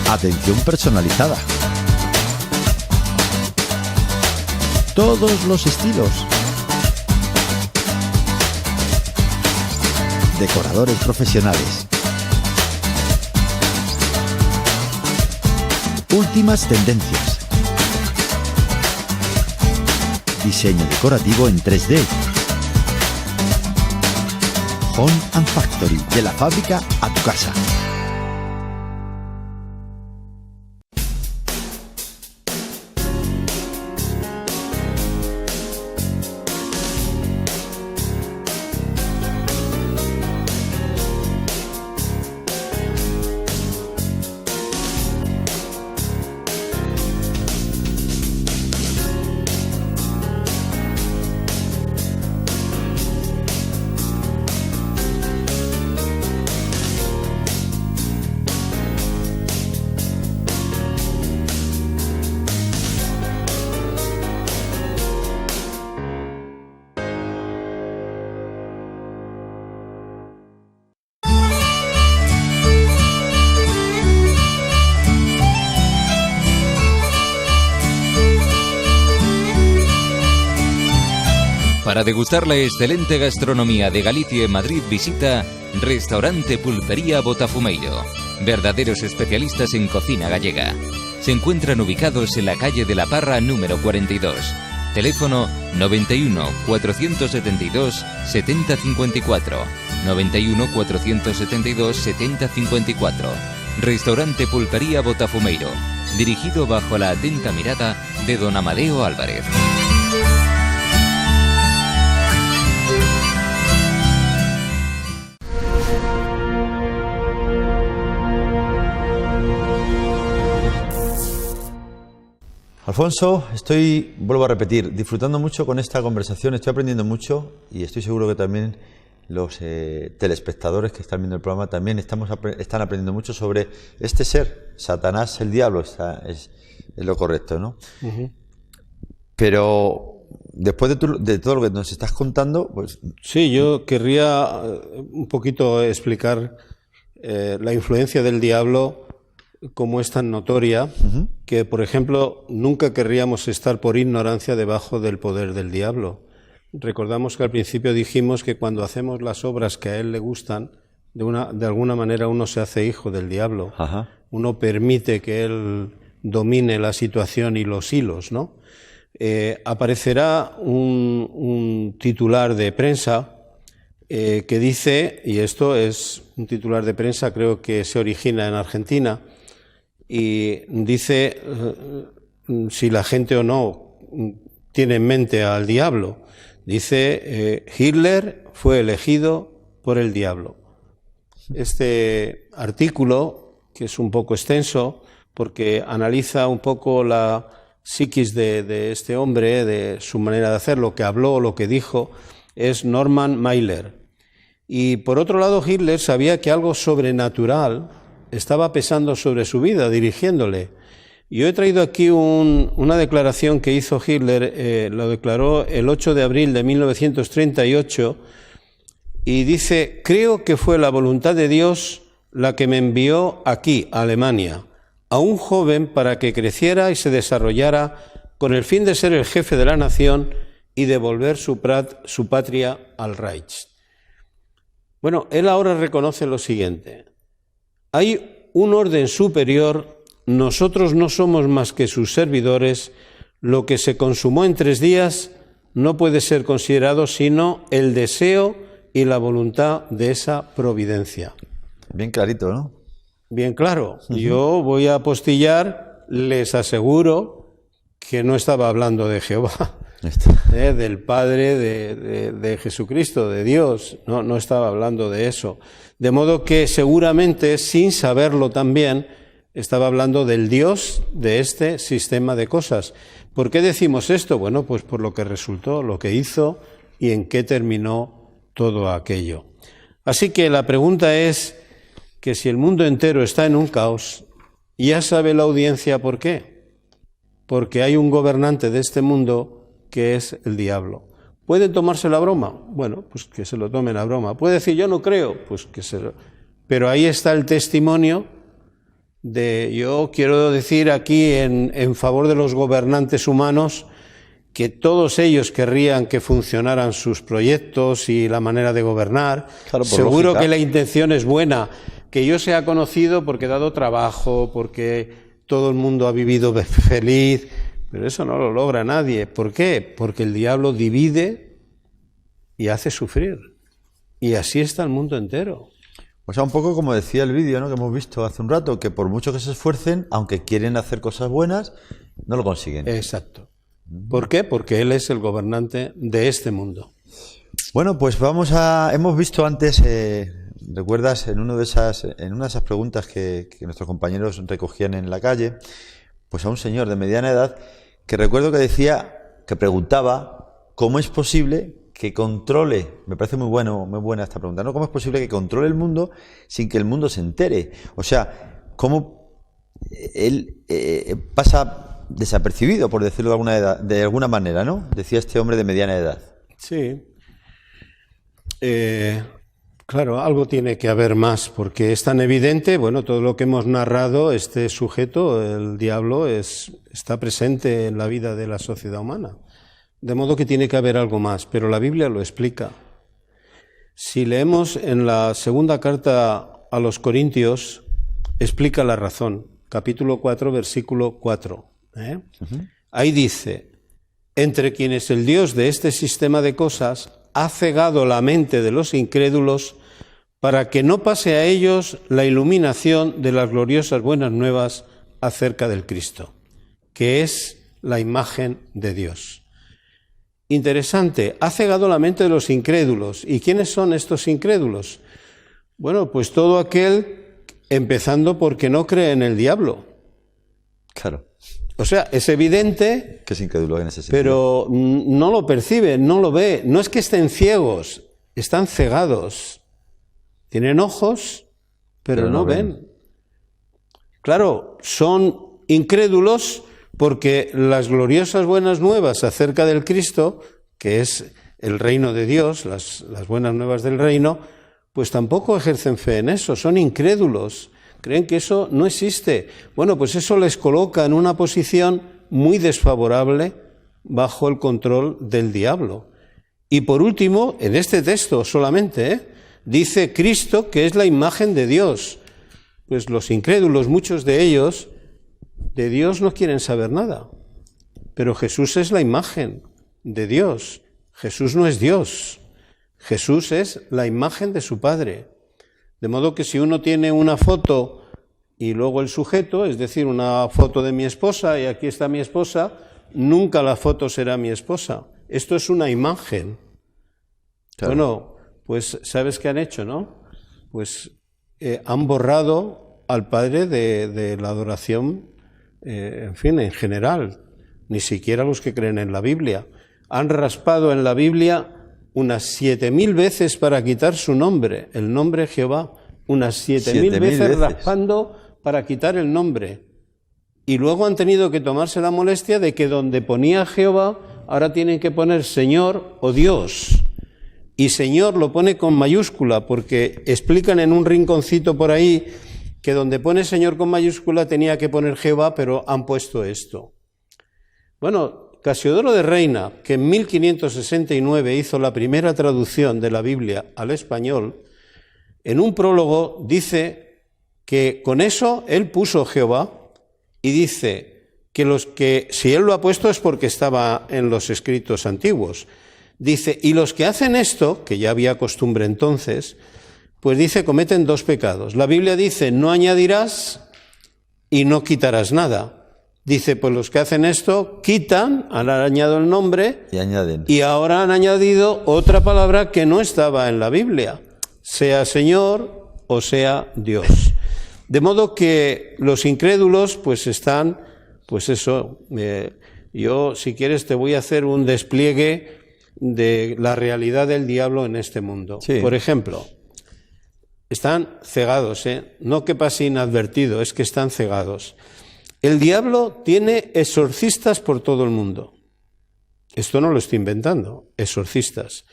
Atención personalizada. Todos los estilos. Decoradores profesionales. Últimas tendencias. Diseño decorativo en 3D. Home and Factory, de la fábrica a tu casa. Para degustar la excelente gastronomía de Galicia y Madrid, visita Restaurante Pulpería Botafumeiro. Verdaderos especialistas en cocina gallega. Se encuentran ubicados en la calle de la Parra número 42. Teléfono 91 472 7054. 91 472 7054. Restaurante Pulpería Botafumeiro. Dirigido bajo la atenta mirada de don Amadeo Álvarez. Alfonso, vuelvo a repetir, disfrutando mucho con esta conversación, estoy aprendiendo mucho y estoy seguro que también los telespectadores que están viendo el programa también están aprendiendo mucho sobre este ser, Satanás, el diablo, es lo correcto, ¿no? Uh-huh. Pero después de todo lo que nos estás contando, pues... Sí, yo querría un poquito explicar la influencia del diablo, como es tan notoria, uh-huh, que, por ejemplo, nunca querríamos estar por ignorancia debajo del poder del diablo. Recordamos que al principio dijimos que cuando hacemos las obras que a él le gustan, de alguna manera uno se hace hijo del diablo. Ajá. Uno permite que él domine la situación y los hilos, ¿no? Aparecerá un titular de prensa que dice, y esto es un titular de prensa, creo que se origina en Argentina, y dice si la gente o no tiene en mente al diablo. Dice, Hitler fue elegido por el diablo. Este artículo, que es un poco extenso, porque analiza un poco la psiquis de este hombre, de su manera de hacer, lo que habló, lo que dijo, es Norman Mailer. Y por otro lado, Hitler sabía que algo sobrenatural estaba pesando sobre su vida, dirigiéndole. Yo he traído aquí una declaración que hizo Hitler, lo declaró el 8 de abril de 1938, y dice, creo que fue la voluntad de Dios la que me envió aquí, a Alemania, a un joven para que creciera y se desarrollara con el fin de ser el jefe de la nación y devolver su patria al Reich. Bueno, él ahora reconoce lo siguiente. Hay un orden superior, nosotros no somos más que sus servidores, lo que se consumó en 3 días no puede ser considerado sino el deseo y la voluntad de esa providencia. Bien clarito, ¿no? Bien claro. Uh-huh. Yo voy a apostillar, les aseguro que no estaba hablando de Jehová, del Padre, de Jesucristo, de Dios, no estaba hablando de eso. De modo que seguramente, sin saberlo también, estaba hablando del Dios de este sistema de cosas. ¿Por qué decimos esto? Bueno, pues por lo que resultó, lo que hizo y en qué terminó todo aquello. Así que la pregunta es que si el mundo entero está en un caos, ya sabe la audiencia por qué. Porque hay un gobernante de este mundo que es el diablo. ¿Puede tomarse la broma? Bueno, pues que se lo tome la broma. ¿Puede decir yo no creo? Pues que se lo... Pero ahí está el testimonio yo quiero decir aquí en favor de los gobernantes humanos que todos ellos querrían que funcionaran sus proyectos y la manera de gobernar. Claro, seguro lógica. Que la intención es buena, que yo sea conocido porque he dado trabajo, porque todo el mundo ha vivido feliz, pero eso no lo logra nadie. ¿Por qué? Porque el diablo divide y hace sufrir. Y así está el mundo entero. O sea, un poco como decía el vídeo, ¿no?, que hemos visto hace un rato, que por mucho que se esfuercen, aunque quieren hacer cosas buenas, no lo consiguen. Exacto. ¿Por qué? Porque él es el gobernante de este mundo. Bueno, pues hemos visto antes, ¿recuerdas? En una de esas preguntas que nuestros compañeros recogían en la calle, pues a un señor de mediana edad, que recuerdo que preguntaba cómo es posible que controle, me parece muy buena esta pregunta, ¿no? ¿Cómo es posible que controle el mundo sin que el mundo se entere? O sea, ¿cómo él pasa desapercibido, por decirlo de alguna manera, ¿no? Decía este hombre de mediana edad. Sí. Claro, algo tiene que haber más, porque es tan evidente, bueno, todo lo que hemos narrado, este sujeto, el diablo, está presente en la vida de la sociedad humana. de modo que tiene que haber algo más, pero la Biblia lo explica. Si leemos en la segunda carta a los Corintios, explica la razón, capítulo 4, versículo 4. Ahí dice: entre quienes el Dios de este sistema de cosas ha cegado la mente de los incrédulos para que no pase a ellos la iluminación de las gloriosas buenas nuevas acerca del Cristo, que es la imagen de Dios. Interesante, ha cegado la mente de los incrédulos. ¿Y quiénes son estos incrédulos? Bueno, pues todo aquel, empezando porque no cree en el diablo. Claro. O sea, es evidente que es incrédulo en ese sentido, pero no lo percibe, no lo ve. No es que estén ciegos, están cegados. Tienen ojos, pero no ven. Claro, son incrédulos porque las gloriosas buenas nuevas acerca del Cristo, que es el reino de Dios, las buenas nuevas del reino, pues tampoco ejercen fe en eso, son incrédulos. Creen que eso no existe. Bueno, pues eso les coloca en una posición muy desfavorable bajo el control del diablo. Y por último, en este texto solamente, dice Cristo que es la imagen de Dios. Pues los incrédulos, muchos de ellos, de Dios no quieren saber nada. Pero Jesús es la imagen de Dios. Jesús no es Dios. Jesús es la imagen de su Padre. De modo que si uno tiene una foto y luego el sujeto, es decir, una foto de mi esposa y aquí está mi esposa, nunca la foto será mi esposa. Esto es una imagen. Claro. Bueno, pues ¿sabes qué han hecho, no? Pues han borrado al Padre de la adoración, en fin, en general. Ni siquiera los que creen en la Biblia. Han raspado en la Biblia unas 7.000 veces para quitar su nombre, el nombre Jehová, unas 7.000 veces raspando para quitar el nombre. Y luego han tenido que tomarse la molestia de que donde ponía Jehová, ahora tienen que poner Señor o Dios. Y Señor lo pone con mayúscula, porque explican en un rinconcito por ahí que donde pone Señor con mayúscula tenía que poner Jehová, pero han puesto esto. Bueno, Casiodoro de Reina, que en 1569 hizo la primera traducción de la Biblia al español, en un prólogo dice que con eso él puso Jehová y dice que si él lo ha puesto es porque estaba en los escritos antiguos. Dice, y los que hacen esto, que ya había costumbre entonces, pues dice, cometen dos pecados. La Biblia dice, no añadirás y no quitarás nada. Dice, pues los que hacen esto quitan, han añadido el nombre y añaden. Y ahora han añadido otra palabra que no estaba en la Biblia, sea Señor o sea Dios. De modo que los incrédulos pues están, pues eso, yo si quieres te voy a hacer un despliegue de la realidad del diablo en este mundo. Sí. Por ejemplo, están cegados, no que pase inadvertido, es que están cegados. El diablo tiene exorcistas por todo el mundo. Esto no lo estoy inventando, exorcistas.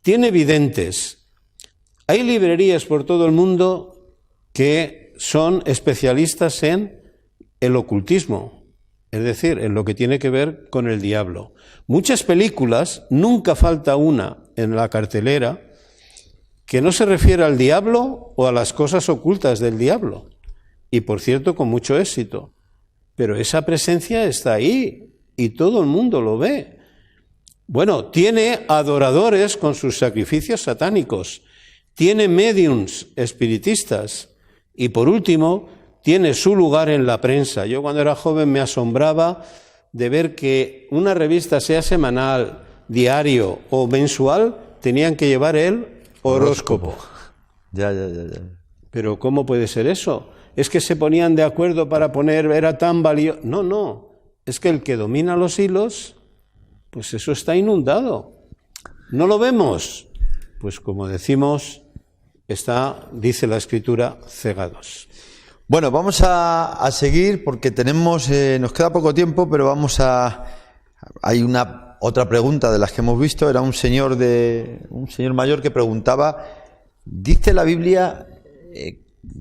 Tiene videntes. Hay librerías por todo el mundo que son especialistas en el ocultismo, es decir, en lo que tiene que ver con el diablo. Muchas películas, nunca falta una en la cartelera que no se refiere al diablo o a las cosas ocultas del diablo. Y por cierto, con mucho éxito. Pero esa presencia está ahí y todo el mundo lo ve. Bueno, tiene adoradores con sus sacrificios satánicos, tiene médiums espiritistas y por último tiene su lugar en la prensa. Yo cuando era joven me asombraba de ver que una revista, sea semanal, diario o mensual, tenían que llevar el horóscopo. Ya. Pero ¿cómo puede ser eso? Es que se ponían de acuerdo para poner, era tan valioso. No, es que el que domina los hilos, pues eso está inundado. ¿No lo vemos? Pues como decimos, dice la Escritura, cegados. Bueno, vamos a seguir porque nos queda poco tiempo, pero hay una otra pregunta de las que hemos visto. Era un señor mayor que preguntaba, ¿dice la Biblia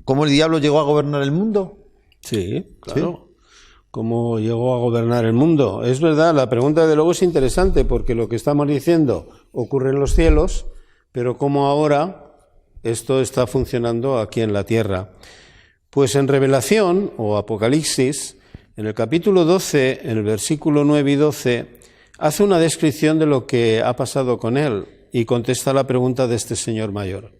cómo el diablo llegó a gobernar el mundo? Sí, claro. ¿Sí? cómo llegó a gobernar el mundo. Es verdad, la pregunta de luego es interesante, porque lo que estamos diciendo ocurre en los cielos, pero cómo ahora esto está funcionando aquí en la tierra. Pues en Revelación o Apocalipsis, en el capítulo 12, en el versículo 9 y 12, hace una descripción de lo que ha pasado con él y contesta la pregunta de este señor mayor.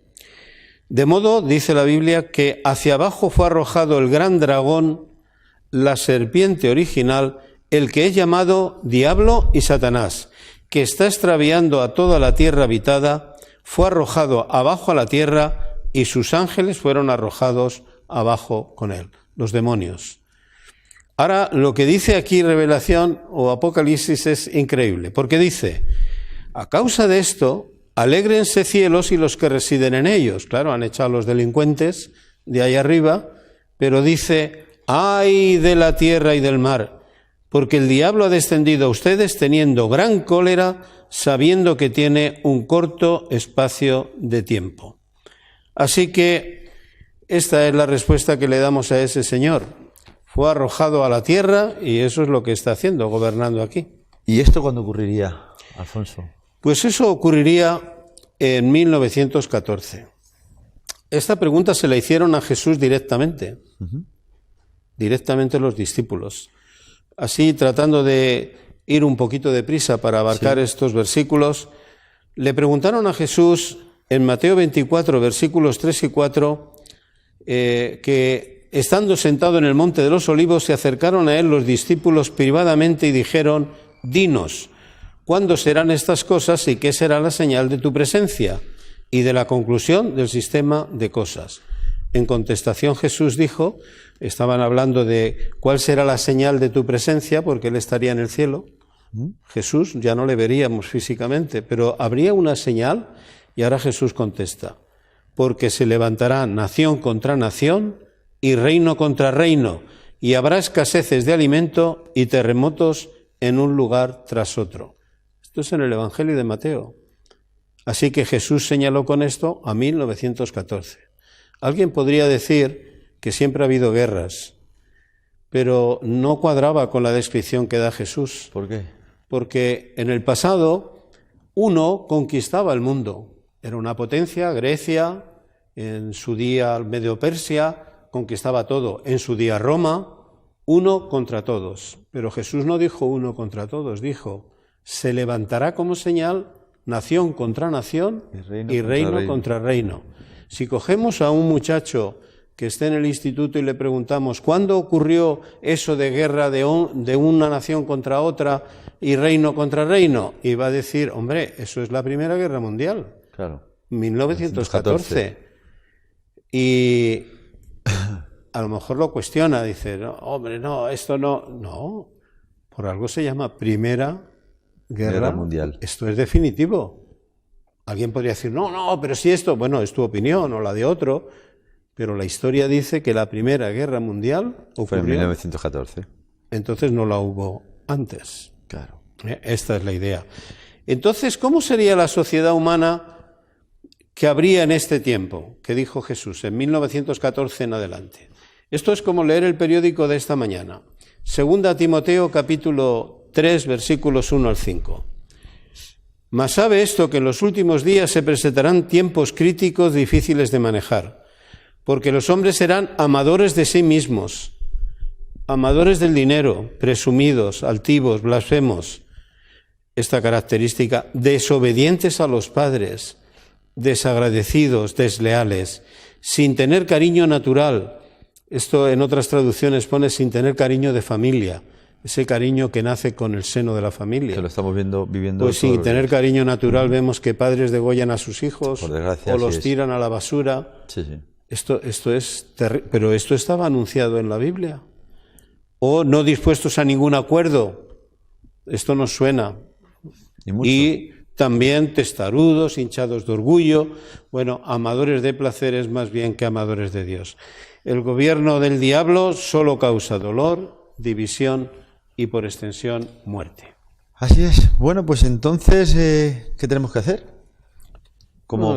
De modo, dice la Biblia, que hacia abajo fue arrojado el gran dragón, la serpiente original, el que es llamado Diablo y Satanás, que está extraviando a toda la tierra habitada, fue arrojado abajo a la tierra y sus ángeles fueron arrojados abajo con él, los demonios. Ahora, lo que dice aquí Revelación o Apocalipsis es increíble, porque dice, a causa de esto, alégrense cielos y los que residen en ellos. Claro, han echado a los delincuentes de ahí arriba, pero dice, ¡ay de la tierra y del mar! Porque el diablo ha descendido a ustedes teniendo gran cólera, sabiendo que tiene un corto espacio de tiempo. Así que esta es la respuesta que le damos a ese señor. Fue arrojado a la tierra y eso es lo que está haciendo, gobernando aquí. ¿Y esto cuándo ocurriría, Alfonso? Pues eso ocurriría en 1914. Esta pregunta se la hicieron a Jesús directamente, directamente los discípulos. Así, tratando de ir un poquito deprisa para abarcar estos versículos, le preguntaron a Jesús en Mateo 24, versículos 3 y 4, que estando sentado en el monte de los olivos, se acercaron a él los discípulos privadamente y dijeron, dinos, ¿cuándo serán estas cosas y qué será la señal de tu presencia y de la conclusión del sistema de cosas? En contestación Jesús dijo, estaban hablando de cuál será la señal de tu presencia, porque él estaría en el cielo. Jesús ya no le veríamos físicamente, pero habría una señal, y ahora Jesús contesta, porque se levantará nación contra nación y reino contra reino, y habrá escaseces de alimento y terremotos en un lugar tras otro. Esto es en el Evangelio de Mateo. Así que Jesús señaló con esto a 1914. Alguien podría decir que siempre ha habido guerras, pero no cuadraba con la descripción que da Jesús. ¿Por qué? Porque en el pasado uno conquistaba el mundo. Era una potencia, Grecia, en su día Medio Persia, conquistaba todo. En su día Roma, uno contra todos. Pero Jesús no dijo uno contra todos, dijo, se levantará como señal nación contra nación y reino contra reino. Si cogemos a un muchacho que esté en el instituto y le preguntamos ¿cuándo ocurrió eso de guerra de una nación contra otra y reino contra reino? Y va a decir, hombre, eso es la Primera Guerra Mundial. Claro. 1914. Y a lo mejor lo cuestiona, dice, no, hombre, no, esto no. No, por algo se llama Primera Guerra Mundial. Esto es definitivo. Alguien podría decir, no, pero si esto, bueno, es tu opinión o la de otro, pero la historia dice que la Primera Guerra Mundial ocurrió fue en 1914. Entonces no la hubo antes. Claro. Esta es la idea. Entonces, ¿cómo sería la sociedad humana que habría en este tiempo, que dijo Jesús, en 1914 en adelante? Esto es como leer el periódico de esta mañana. Segunda Timoteo, capítulo 3, versículos 1 al 5. Mas sabe esto, que en los últimos días se presentarán tiempos críticos difíciles de manejar, porque los hombres serán amadores de sí mismos, amadores del dinero, presumidos, altivos, blasfemos. Esta característica, desobedientes a los padres, desagradecidos, desleales, sin tener cariño natural. Esto en otras traducciones pone sin tener cariño de familia, ese cariño que nace con el seno de la familia. Que lo estamos viviendo. Pues sin tener cariño natural vemos que padres degollan a sus hijos, por desgracia, o los tiran a la basura. Sí, sí. Esto es terrible, pero esto estaba anunciado en la Biblia. O no dispuestos a ningún acuerdo. Esto nos suena. Y también testarudos, hinchados de orgullo, bueno, amadores de placeres más bien que amadores de Dios. El gobierno del diablo solo causa dolor, división y por extensión muerte. Así es. Bueno, pues entonces, ¿qué tenemos que hacer? Como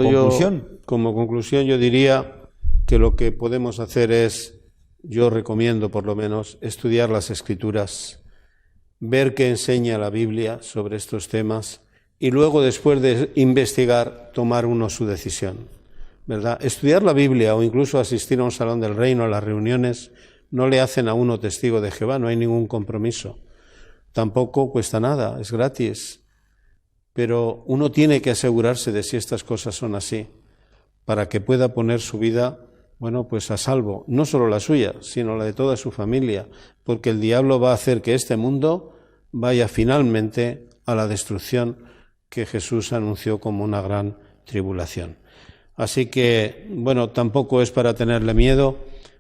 conclusión yo diría que lo que podemos hacer es yo recomiendo por lo menos estudiar las Escrituras, ver qué enseña la Biblia sobre estos temas y luego, después de investigar, tomar uno su decisión, ¿verdad? Estudiar la Biblia o incluso asistir a un salón del reino, a las reuniones, no le hacen a uno testigo de Jehová, no hay ningún compromiso. Tampoco cuesta nada, es gratis. Pero uno tiene que asegurarse de si estas cosas son así, para que pueda poner su vida, bueno, pues a salvo, no solo la suya, sino la de toda su familia, porque el diablo va a hacer que este mundo vaya finalmente a la destrucción que Jesús anunció como una gran tribulación. Así que, bueno, tampoco es para tenerle miedo,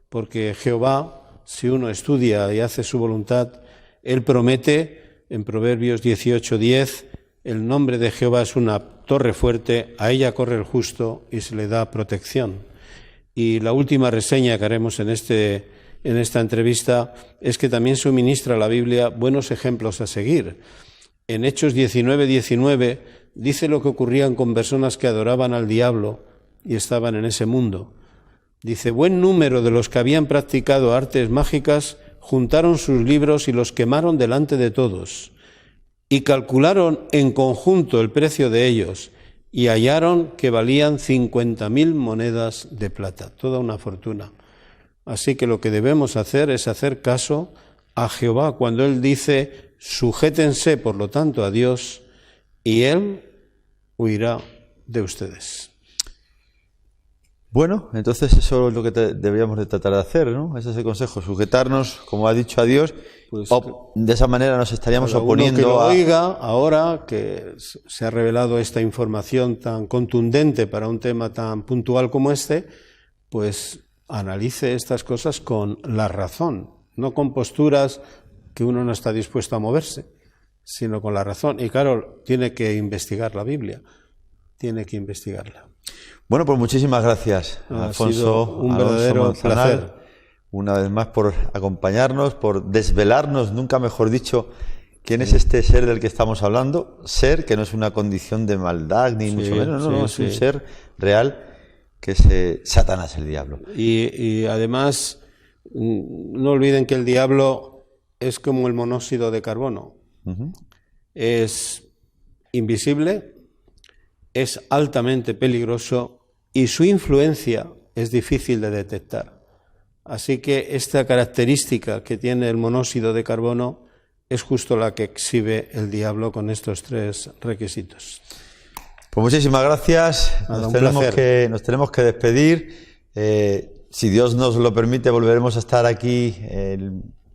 porque Jehová, si uno estudia y hace su voluntad, Él promete en Proverbios 18:10, el nombre de Jehová es una torre fuerte, a ella corre el justo y se le da protección. Y la última reseña que haremos en esta entrevista es que también suministra la Biblia buenos ejemplos a seguir. En Hechos 19:19 dice lo que ocurrían con personas que adoraban al diablo y estaban en ese mundo. Dice, buen número de los que habían practicado artes mágicas juntaron sus libros y los quemaron delante de todos, y calcularon en conjunto el precio de ellos, y hallaron que valían 50.000 monedas de plata, toda una fortuna. Así que lo que debemos hacer es hacer caso a Jehová cuando Él dice, sujétense por lo tanto a Dios, y Él huirá de ustedes. Bueno, entonces eso es lo que deberíamos de tratar de hacer, ¿no? Ese es el consejo, sujetarnos, como ha dicho, a Dios, pues, de esa manera nos estaríamos oponiendo que lo oiga ahora que se ha revelado esta información tan contundente para un tema tan puntual como este, pues analice estas cosas con la razón, no con posturas que uno no está dispuesto a moverse, sino con la razón. Y claro, tiene que investigar la Biblia, tiene que investigarla. Bueno, pues muchísimas gracias, Alfonso. Ha sido un verdadero placer. Una vez más por acompañarnos, por desvelarnos, nunca mejor dicho, quién es este ser del que estamos hablando. Ser que no es una condición de maldad, ni mucho menos, no, es un ser real que es Satanás, el diablo. Y además, no olviden que el diablo es como el monóxido de carbono. Es invisible, es altamente peligroso y su influencia es difícil de detectar. Así que esta característica que tiene el monóxido de carbono es justo la que exhibe el diablo con estos tres requisitos. Pues muchísimas gracias. Nada, nos tenemos que despedir. Si Dios nos lo permite, volveremos a estar aquí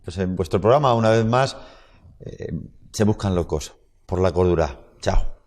pues en vuestro programa una vez más. Se buscan locos por la cordura. Chao.